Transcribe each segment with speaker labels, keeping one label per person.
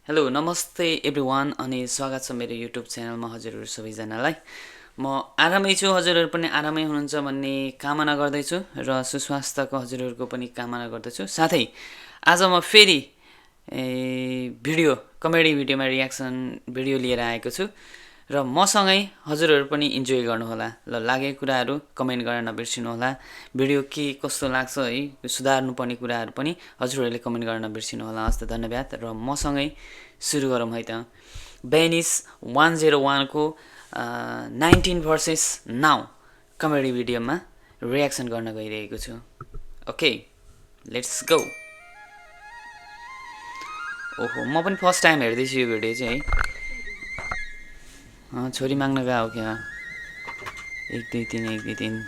Speaker 1: Hello नमस्ते everyone अनि स्वागत छ मेरो युट्युब च्यानलमा हजुरहरू सबैजनालाई। म आरामै छु, हजुरहरू पनि आरामै हुनुहुन्छ भन्ने कामना गर्दैछु र सुस्वास्थ्यको हजुरहरूको पनि कामना गर्दछु। साथै आज म फेरि कमेडी भिडियोमा रियाक्सन भिडियो लिएर आएको छु र मसँगै हजुरहरू पनि इन्जोय गर्नुहोला। ल लागेको कुराहरू कमेन्ट गर्न नबिर्सिनुहोला। भिडियो के कस्तो लाग्छ है, सुधार्नुपर्ने कुराहरू पनि हजुरहरूले कमेन्ट गर्न नबिर्सिनुहोला। हस् त, धन्यवाद। र मसँगै सुरु गरौँ है त। बेनिस 101 को 19 भर्सेस नाउ कमेडी भिडियोमा रियाक्सन गर्न गइरहेको छु। Okay, let's go. ओहो, म पनि फर्स्ट टाइम हेर्दैछु यो भिडियो चाहिँ है। छोरी माग्न गएको क्या? 1 2 3 1 2 3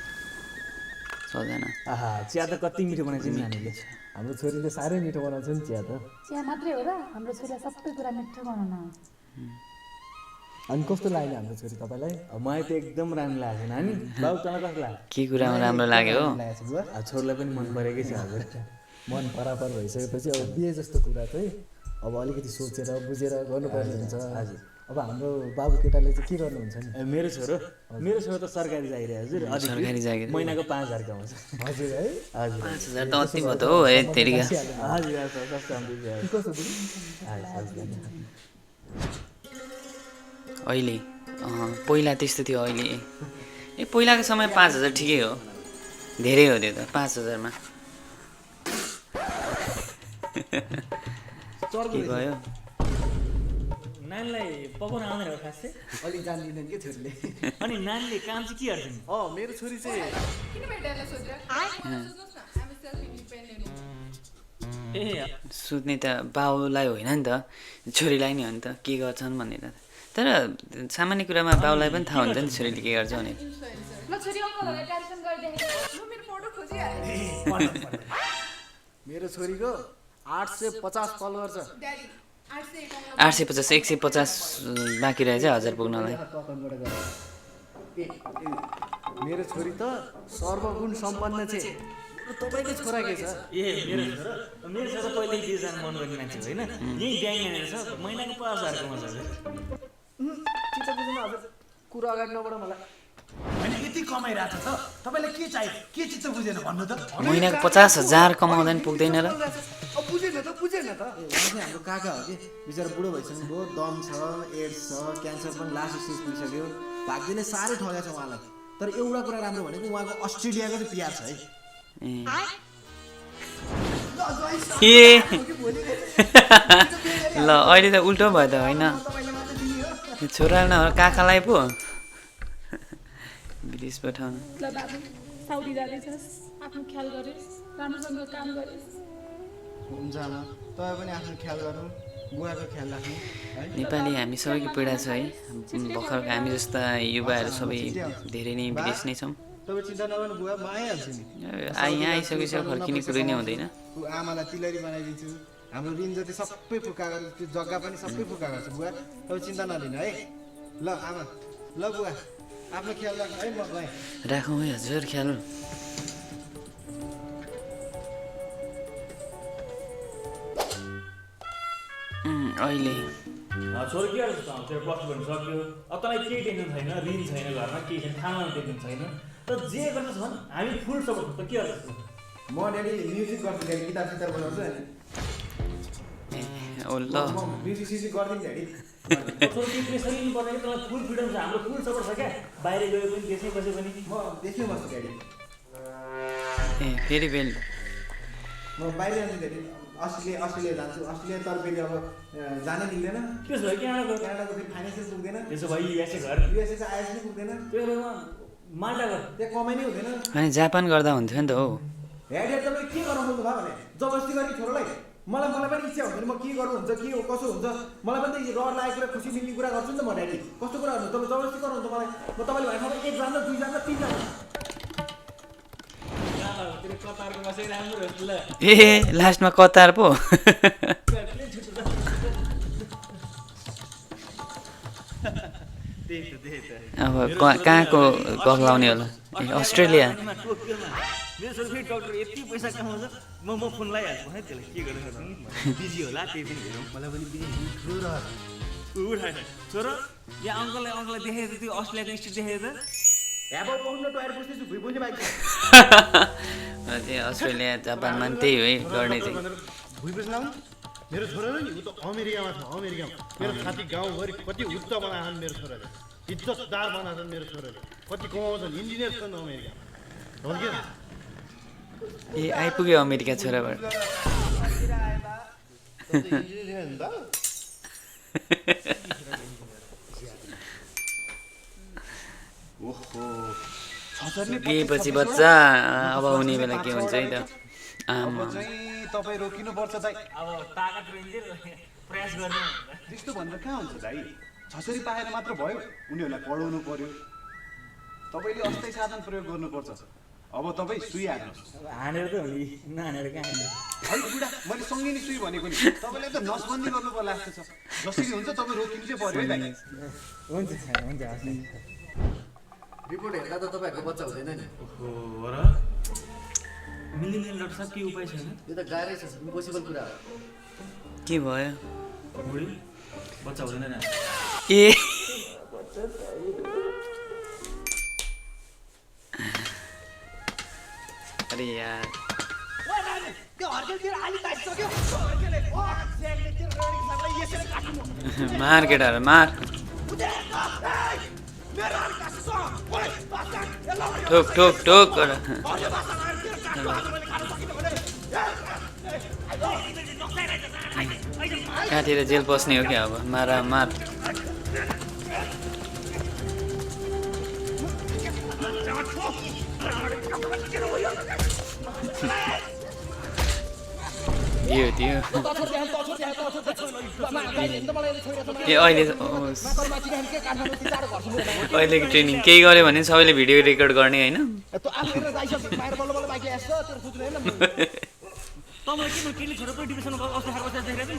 Speaker 1: 6जना।
Speaker 2: आहा, चिया त कति मिठो बनाउँछ नि नानीले। हाम्रो छोरीले साह्रै मिठो बनाउँछ नि चिया त।
Speaker 3: चिया मात्रै हो र, हाम्रो छोरीले सबै कुरा मिठो बनाउन आउँछ।
Speaker 2: अनि कस्तो लाग्यो हाम्रो छोरी तपाईँलाई? मलाई त एकदम राम्रो लाग्यो नानी। बाबु तँलाई कस्तो लाग्यो?
Speaker 1: के कुरामा राम्रो लाग्यो हो?
Speaker 2: छोरीलाई पनि मन परेकै छ हजुर। मन परापर भइसकेपछि अब बिहे जस्तो कुरा चाहिँ अब अलिकति सोचेर बुझेर गर्नुपर्ने हुन्छ। हजुर, अब हाम्रो बाबु केटाले चाहिँ के गर्नुहुन्छ नि? मेरो छोरो त सरकारी जागिर हजुर।
Speaker 1: सरकारी जागिर
Speaker 2: महिनाको 5,000 कमाउँछ। हजुर है, हजुर
Speaker 1: 5,000 त अति भयो त हो। ए तेरिका।
Speaker 2: हजुर कस्तो
Speaker 1: अहिले पहिला त्यस्तो थियो, अहिले पहिलाको समय 5,000 ठिकै हो, धेरै हो त्यो त 5,000मा। के भयो?
Speaker 4: नानीलाई पकाउन आउँदैन हो खास चाहिँ?
Speaker 2: अलिक जान्दिनँ के छोरीले।
Speaker 4: अनि नानीले काम चाहिँ के गर्छ नि?
Speaker 2: मेरो छोरी चाहिँ
Speaker 4: ए
Speaker 1: सुत्ने त बाउलाई होइन नि त, छोरीलाई नि हो नि त, के गर्छन् भनेर। तर सामान्य कुरामा बाउलाई पनि थाहा हुन्छ नि छोरीले के गर्छ भनेर।
Speaker 2: मेरो छोरीको 850 फलोवर छ।
Speaker 1: 850 150 बाँकी रहेछ 1000 पुग्नलाई।
Speaker 2: मेरो छोरी त सर्वगुण सम्पन्न छ। तपाईँको छोरा के छ?
Speaker 4: मेरो छोरा पहिल्यै बिहे जान मन गर्ने मान्छे होइन, यही ब्याङ्क म्यानेजर छ, महिनाको 5,000 कमाउँछ हजुर।
Speaker 2: चित्त बुझ्नु हजुर, कुरा अगाडि नबाट मलाई।
Speaker 5: होइन यति कमाइरहेको छ त तपाईँलाई के चाहियो? के चित्त बुझेन भन्नु त?
Speaker 1: महिनाको 50,000 कमाउँदा नि पुग्दैन र?
Speaker 2: बुझेन त उहाँ चाहिँ हाम्रो काका हो कि, बिचरा बुढो भइसक्नु भयो, दम छ, एड्स छ, क्यान्सर पनि लास्ट स्टेज पुगिसक्यो। भाग्यले साह्रै ठगेको छ उहाँलाई। तर एउटा कुरा राम्रो भनेको उहाँको अस्ट्रेलियाको चाहिँ पिआर छ है।
Speaker 1: ल अहिले त उल्टो भयो त होइन, छोरा न काकालाई पो विदेश पठाउनु।
Speaker 3: ल बाबु, साउदी जाँदैछस्, आफ्नो ख्याल गरिस्, राम्रोसँग काम गरिस्।
Speaker 2: हुन्छ आमा, तपाईँ पनि आफ्नो ख्याल गर्नु, बुवाको ख्याल राख्नु है।
Speaker 1: नेपाली हामी सबैको पीडा छ है। भर्खर हामी जस्ता युवाहरू सबै धेरै नै विदेश नै छौँ।
Speaker 2: तपाईँ चिन्ता नगर्नु बुवा, म आइहाल्छु नि।
Speaker 1: यहाँ आइसकेपछि फर्किने कुरै नै हुँदैन।
Speaker 2: आमालाई तिलरी बनाइदिन्छु, हाम्रो ऋण जति सबै फुक्का गर्छु, त्यो जग्गा पनि सबै फुक्का गर्छु बुवा। तपाईँ चिन्ता नलिनु है। ल आमा, ल बुवा, आफ्नो ख्याल राख्नु है। म गएँ।
Speaker 1: राखौँ है हजुर ख्याल। अहिले
Speaker 4: छोरो के गर्छ त? तेरो प्लस टू गर्नु सक्यो, अब तँलाई केही टेन्सन छैन, ऋण छैन, घरमा केही छैन, खानामा टेन्सन छैन, त जे गर्छस् भन्, हामी फुल सपोर्ट गर्छौँ। त के गर्छस्?
Speaker 2: म ड्याडी म्युजिक गर्छु, ड्याडी गिटार सिटार बनाउँछु अनि
Speaker 1: ल
Speaker 2: म म्युजिक सिजिक गरिदिनु ड्याडी।
Speaker 4: छोरो केही प्रेसर लिनु पर्दैन, तँलाई फुल फ्रिडम छ, हाम्रो फुल सपोर्ट छ क्या। बाहिर गयो पनि देशमै बसे पनि
Speaker 2: म देशमै बस्छु ड्याडी।
Speaker 1: फेरि बेल
Speaker 2: म बाहिर जान्छु ड्याडी, अस्ट्रेलिया जान्छु। अस्ट्रेलिया तर फेरि अब जानै दिँदैन।
Speaker 4: त्यसो भए क्यानाडा गयो,
Speaker 2: क्यानाडाको फेरि फाइनेन्सियल पुग्दैन,
Speaker 4: त्यसो भए युएसए घर,
Speaker 2: युएसए चाहिँ आइएस नै पुग्दैन,
Speaker 4: त्यो बेलामा माल्टा घर।
Speaker 2: त्यहाँ कमाइ नै हुँदैन।
Speaker 1: अनि जापान गर्दा हुन्थ्यो नि त हो।
Speaker 2: ड्याडी तपाईँ के गर्नु खोज्नु भयो भने जबरजस्ती गर्ने छोरालाई? मलाई पनि इच्छा हुन्छ नि, म के गर्नु हुन्छ, के हो कसो हुन्छ, मलाई पनि त रहर लागेको कुरा, खुसी मिल्ने कुरा गर्छु नि त म ड्याडी। कस्तो कुरा गर्नु तपाईँ? जबरजस्ती गर्नुहुन्छ मलाई। म तपाईँले भने ठाउँमा 1 जान्छ 2 जान्छ 3 जान्छ।
Speaker 4: तेरो कतारको बसै राम्रो हो ल।
Speaker 1: लास्टमा कतार पो। अब कहाँको पक्लाउने होला? अस्ट्रेलिया।
Speaker 4: मेरो छोरी फेरि डक्टर यति पैसा कमाउँछ, म फोन लगाइहाल्छु है त्यसलाई के गर्नु बिजी होला त्यही पनि हेरौँ
Speaker 5: मलाई पनि बिजी ठुलो रहर
Speaker 4: उठाएन छोरो यहाँ अङ्कललाई देखेको त्यो अस्ट्रेलियाको स्ट्रिट देखेको त
Speaker 5: अब पाउनु टयर पुस्दैछु भुइँ पुल्ने बाइक
Speaker 1: चाहिँ अस्ट्रेलिया जापानमा पनि त्यही हो है गर्ने चाहिँ
Speaker 6: भुइँ पुस्न आउनु मेरो छोरा नि ऊ त अमेरिकामा छ अमेरिकामा मेरो साथी गाउँभरि कति उच्च बनाएछन् मेरो छोराले इज्जतदार बनाएछन् मेरो छोराले कति कमाउँछन् इन्जिनियर छन् अमेरिकामा हो कि
Speaker 1: ए आइपुग्यो अमेरिका छोराबाट
Speaker 6: इन्जिनियर नि त ओहो
Speaker 1: लिएपछि बच्चा अब हुने बेला के हुन्छ है त आमा
Speaker 5: चाहिँ तपाईँ रोकिनुपर्छ दाइ
Speaker 4: अब ताकत रेन्जर प्रयास गर्नु
Speaker 5: त्यस्तो भनेर कहाँ हुन्छ दाइ छसरी पाएर मात्र भयो उनीहरूलाई पढाउनु पर्यो तपाईँले अस्थायी साधन प्रयोग गर्नुपर्छ अब तपाईँ सुई हाल्नुहोस्
Speaker 4: हानेर त हो नि नहानेर कहाँ हानेर
Speaker 5: है बुढा मैले सँगै नै सुई भनेको नि तपाईँले त नसबन्दी गर्नु पर्ला जस्तो छ जसरी हुन्छ तपाईँ रोकिनु चाहिँ पर्यो है दाइ
Speaker 2: हुन्छ हस्
Speaker 7: रिपोर्ट हेर्दा त तपाईँहरूको बच्चा हुँदैन नि
Speaker 4: हो र मिलिनियल डाक्टर साहब के उपाय छैन
Speaker 7: यो त गाह्रै छ इम्पोसिबल कुरा हो
Speaker 1: के भयो
Speaker 4: बुढी बच्चा हुँदैन
Speaker 1: ए अरे यार मार केटाहरू मार ठोक ठोक ठोक कहाँतिर जेल पस्ने हो क्या अब मार मार दियो दियो ए अहिलेको ट्रेनिङ केही गऱ्यो भने सबैले भिडियो रेकर्ड गर्ने होइन
Speaker 4: तपाईँ के केले छोरा पनि डिभिजनमा अस्ति खाएको देखेर नि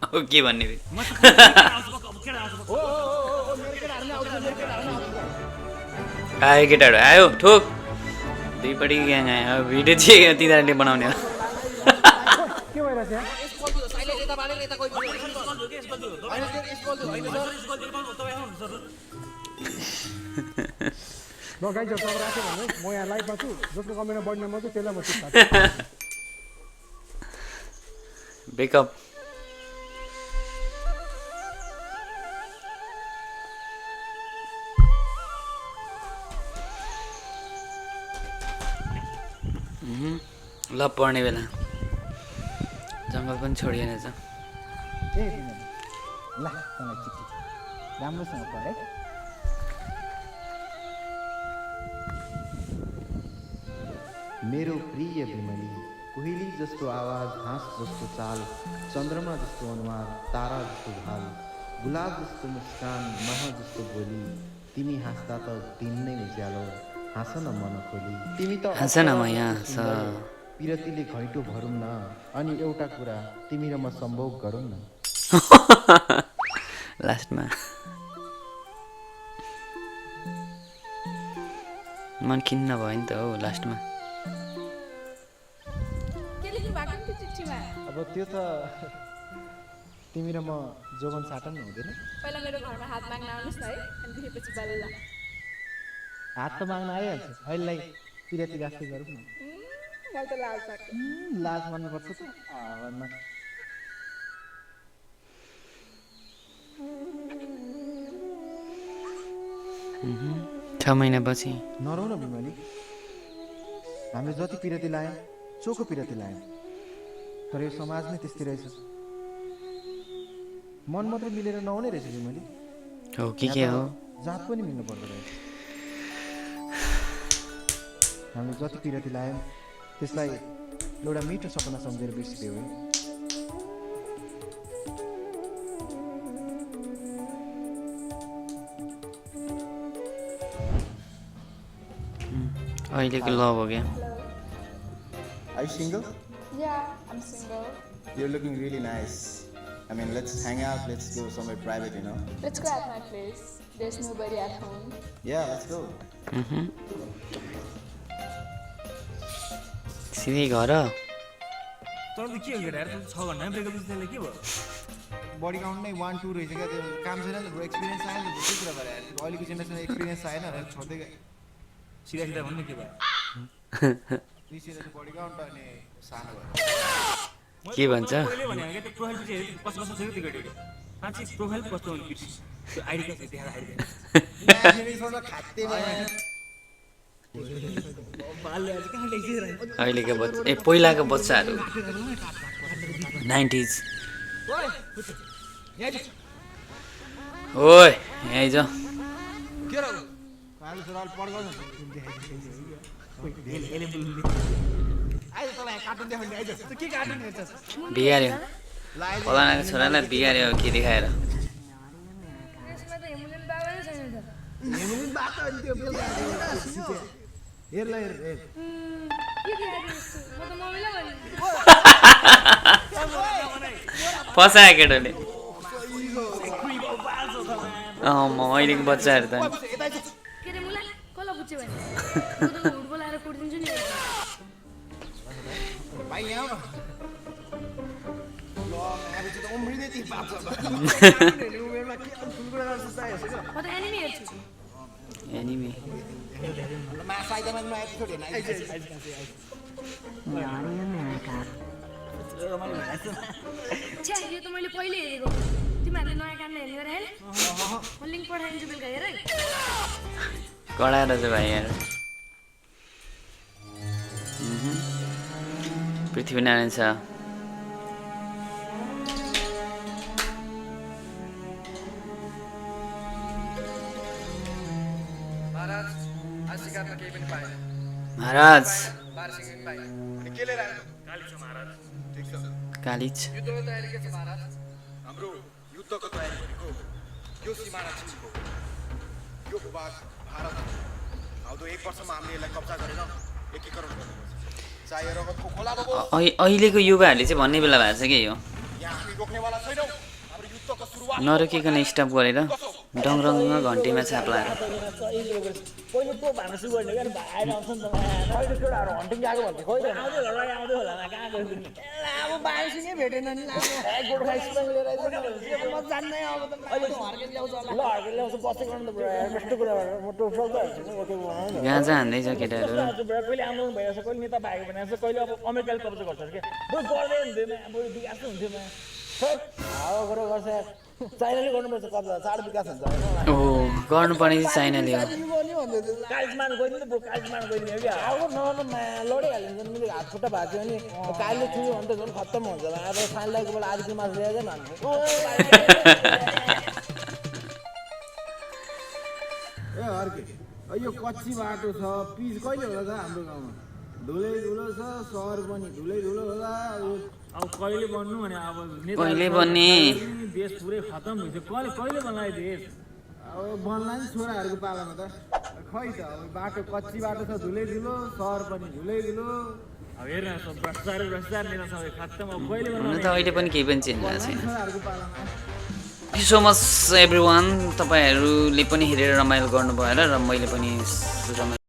Speaker 1: अब के भन्ने आयो केटाहरू आयो ठोक दुईपट्टि ग्याङ आयो अब भिडियो चाहिँ तिनीहरूले बनाउने हो
Speaker 2: गाइजहरू तपाईँ राख्यो भने म यहाँ लाइभमा छु जसको कमेन्टमा बढ्ने म चाहिँ त्यसलाई म चिप्ला
Speaker 1: ब्रेकअप लभ पर्ने बेला जङ्गल पनि छोडिएन छ
Speaker 2: ए ल तँलाई चिठी राम्रोसँग पढ है
Speaker 8: मेरो प्रिय बिमली कोइली जस्तो आवाज हाँस जस्तो चाल चन्द्रमा जस्तो अनुहार तारा जस्तो भाल गुलाब जस्तो मुस्कान मह जस्तो बोली तिमी हाँस्दा त दिन नै उज्यालो हाँस न मन खोली तिमी त
Speaker 1: हाँस न म यहाँ हाँस
Speaker 8: पिरतीले घैँटो भरौँ न अनि एउटा कुरा तिमी र म सम्भोग गरौँ न
Speaker 1: लास्टमा मन खिन्न भयो नि त हौ लास्टमा
Speaker 2: अब त्यो त तिमी र म जोबन साटन हुँदैन
Speaker 3: पहिला मेरो घरमा हात माग्न आउनुहोस् न है अनि त्यसपछि बल्ल
Speaker 2: हात त माग्न आइहाल्छ अहिलेलाई पिराती गाँस्दै गरौँ न
Speaker 3: मलाई त लाज लाग्छ
Speaker 2: लाज मान्नुपर्छ त भन्न
Speaker 1: 6 महिनापछि
Speaker 2: नरौ न बिमली हामीले जति पिरती लायौँ चोखो पिरती लायौँ तर यो समाज नै त्यस्तै रहेछ मन मात्रै मिलेर नहुने रहेछ बिमली
Speaker 1: हो के हो
Speaker 2: जात पनि मिल्नु पर्दो रहेछ हामीले जति पिरती लायौँ त्यसलाई एउटा मिठो सपना सम्झेर बिर्सिदियो है
Speaker 1: अहिलेको लभ हो क्या
Speaker 8: Are you single?
Speaker 3: Yeah, I'm single.
Speaker 8: You're looking really nice. I mean, let's hang out, let's go somewhere private, you know.
Speaker 3: Let's go at my place. There's nobody at home.
Speaker 8: Yeah, let's go.
Speaker 1: सिधै घर
Speaker 4: तर त के हो केटा यार 6 घन्टा breakup त्यसले के भयो
Speaker 8: बडी काउन्ट नै 1 2 रहेछ क्या त्यो काम छैन नि ब्रो एक्सपिरियन्स आएन नि के कुरा गरे यार अहिलेको जेनेरेसनमा एक्सपिरियन्स आएन भनेर छोड्दै गए
Speaker 4: सिधा सिधा भन्नु के भयो
Speaker 8: रिसेर बडी काउन्ट अनि सानो भयो
Speaker 1: के भन्छ
Speaker 4: पहिले भने के त्यो प्रोफाइल पछि कस्तो कस्तो छ त्यो केटीको साँच्चै प्रोफाइल कस्तो हुन्छ केटी त्यो आइडी कार्ड देखाएर आइडी
Speaker 8: फेरि खातेमा
Speaker 4: बालले आज कहाँ लेखिरहेको
Speaker 1: अहिलेको बच्चा पहिलाको बच्चाहरू 90s ओइ यहाँ आइज
Speaker 8: कालु सुराल पड्काउन आइज तँलाई कार्टुन देखाउने आइज त के कार्टुन हेर्छस्
Speaker 1: बिगार्यो फलानाको छोरालाई बिगार्यो के देखाएर
Speaker 8: हेर्नु बाटो अनि त्यो हेर्ला हेर
Speaker 1: फसायो केटाले अहिलेको बच्चाहरू त
Speaker 8: भाइ यहाँ आऊ न ल अब चाहिँ त उम्रिँदै ती पाप छ उमेरमा के ठुल्कुरा गर्छ चाहिएको छ
Speaker 1: एनिमी
Speaker 8: मा साइडमा नयाँ एपिसोड हेर्न आइज
Speaker 3: यो त मैले पहिले हेरेको तिमीहरूले नयाँ काम हेर्ने गरे है म लिङ्क पठाइदिन्छु बेलुका हेर है
Speaker 1: कडा रहेछ भाइ यार पृथ्वीनारायण छ महाराज
Speaker 5: के लिएर आयो ठिक छ
Speaker 1: कालिज
Speaker 5: हाम्रो युद्धको तयारी भनेको यो सिमाना चिजको यो भूभाग भारत हो आउँदो 1 वर्षमा हामीले यसलाई कब्जा गरेर एकीकरण गर्नुपर्छ चाहे रगतको खोलामा होस्
Speaker 1: अहिलेको युवाहरूले चाहिँ भन्ने बेला भएको छ कि यो
Speaker 5: यहाँ हामी रोक्नेवाला छैनौँ हाम्रो युद्धको सुरुवात
Speaker 1: नरोकिकन स्टप गरेर डङरङ्ग घन्टीमा छाप लाएर
Speaker 4: पहिले तँ भानु सुरु गर्ने क्या भाइर आउँछ नि त अहिले केटाहरू हन्टिङ गएको भन्थ्यो खोइ आउँदै होला आउँदै होला कहाँ गयो अब बाइसिङै भेटेन नि गोर्खा स्पेङ लिएर म जान्दै अब त अहिले हर्केर ल्याउँछ ल हर्केर ल्याउँछ बस्दै गर्नु त बुढा कस्तो कुरा गरेर म टोक्छौ त
Speaker 1: गाँजा हान्दैछ केटाहरू
Speaker 4: कहिले आन्दोलन भइरहेछ कहिले नेता भागेको भनेको छ कहिले अब अमेरिकाले कब्जा गर्छ क्या बरु गर्दै हुन्थ्यो बरु विकास हुन्थ्यो हावा गरेर गर्छ चाइनाले गर्नुपर्छ कब्जा चाँडो विकास हुन्छ
Speaker 1: ओ गर्नुपर्ने चाहिँ चाइनाले हो
Speaker 4: कालिजमान गइदिनु त बरु कालिजमान गइदिने क्या अब लडिहालिन्छ नि हात खुट्टा भाँच्यो भने कालिले छुयो भने त झन् खत्तम हुन्छ अब सानलाईकोबाट आधी किलो मासु ल्याएछ नि
Speaker 8: ए हर्के यो कच्ची बाटो छ पिच कहिले होला त हाम्रो गाउँमा धुलै धुलो छ सहर पनि धुलै धुलो होला
Speaker 4: अब कहिले बन्नु भने अब
Speaker 1: कहिले बन्ने
Speaker 4: देश पुरै खतम हुन्छ कहिले बन्ला देश
Speaker 8: अब बन्ला नि छोराहरूको पालामा त खै त अब बाटो कच्ची बाटो छ धुलै धुलो सहर पनि धुलै धुलो
Speaker 4: अब हेर्न सब भ्रष्टाचार नेता सबै खत्तम अब कहिले
Speaker 1: हुन
Speaker 4: बन्ला
Speaker 1: त अहिले पनि केही पनि चेन्ज भएको छैन
Speaker 8: छोराहरूको पालामा
Speaker 1: thank you so much every one तपाईँहरूले पनि हेरेर रमाइलो गर्नुभयो होला र मैले पनि रमाइलो